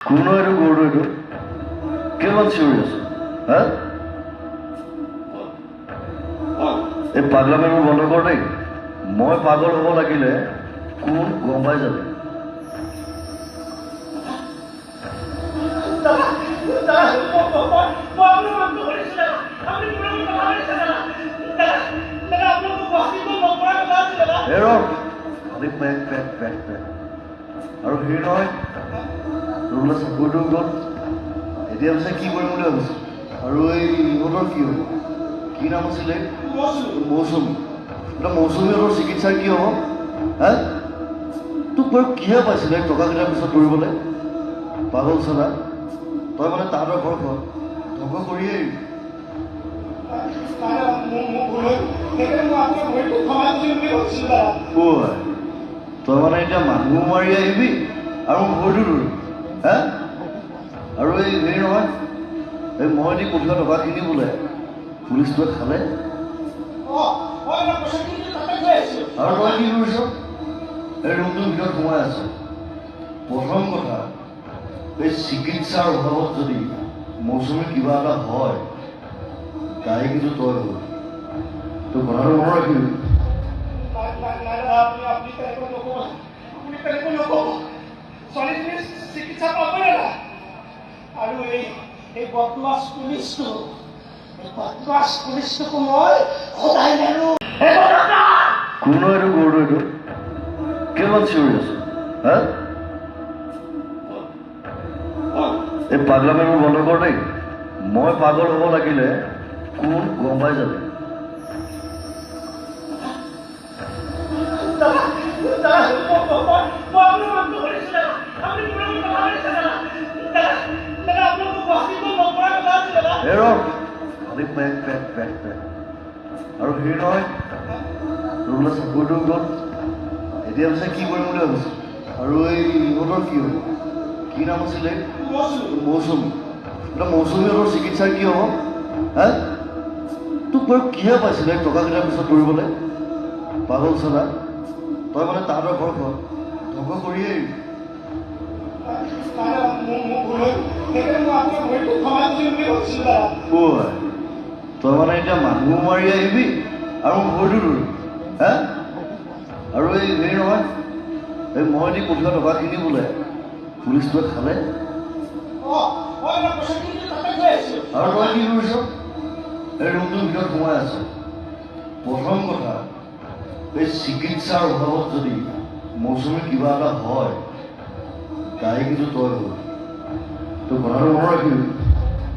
কোন এইটো গৰুটো এইটো কিমান চিঞৰি আছো হা এই পাগলামিবোৰ বন্ধ কৰ দেই মই পাগল হ'ব লাগিলে কোন গম পাই যাবি আৰু সেই নহয় ৰুলা চাকৰিটো গ'ল এতিয়া পিছে কি কৰিম বুলি ভাবিছো আৰু এই ইহঁতৰ কি হ'ব কি নাম আছিলে মৌচুমী এতিয়া মৌচুমীহঁতৰ চিকিৎসাৰ কি হ'ব হা তোক বাৰু কিহে পাইছিলে টকাকেইটাৰ পিছত দৌৰিবলৈ পাগল চালা তই মানে তাহাঁতৰ ঘৰখন ধ্বংস কৰিয়ে তই মানে এতিয়া মানুহ মাৰি আহিবি আৰু ভৰিটো দৌৰিবি হা আৰু এই হেৰি নহয় এই মই দি পঠিওৱা টকাখিনি বোলে পুলিচটোৱে খালে আৰু তই কি কৰিছ এই ৰুমটোৰ ভিতৰত সোমাই আছ প্ৰথম কথা এই চিকিৎসাৰ অভাৱত যদি মৌচুমীৰ কিবা এটা হয় তাই কিন্তু তই হ'ল তই কথাটো মনত ৰাখিবি চিকিৎসা পাবই না আৰু এই বদমাছ পুলিচটোকো মই সদায় নেৰো কোন এইটো গৰুটো এইটো কিমান চিঞৰি আছো হা এই পাগলামিবোৰ বন্ধ কৰ দেই মই পাগল হ'ব লাগিলে কোন গম পাই যাবি আৰু সেই নহয় ৰুলা চাকৰিটো গ'ল এতিয়া পিছে কি কৰিম বুলি ভাবিছো আৰু এই ইহঁতৰ কি হ'ব কি নাম আছিলে মৌচুমী এতিয়া মৌচুমীহঁতৰ চিকিৎসাৰ কি হ'ব হা তোক বাৰু কিহে পাইছিলে টকাকেইটাৰ পিছত দৌৰিবলৈ পাগল চালা তই মানে তাহাঁতৰ ঘৰখন ধ্বংস কৰিয়ে তই মানে এতিয়া মানুহ মাৰি আহিবি আৰু ভৰিটো দৌৰিবি হা আৰু এই হেৰি নহয় এই মই দি পঠিওৱা টকাখিনি বোলে পুলিচটোৱে খালে আৰু তই কি কৰিছ এই ৰুমটোৰ ভিতৰত সোমাই আছ প্ৰথম কথা এই চিকিৎসাৰ অভাৱত যদি মৌচুমীৰ কিবা এটা হয় তাই কিন্তু তই হ'ল তই কথাটো মনত ৰাখিবি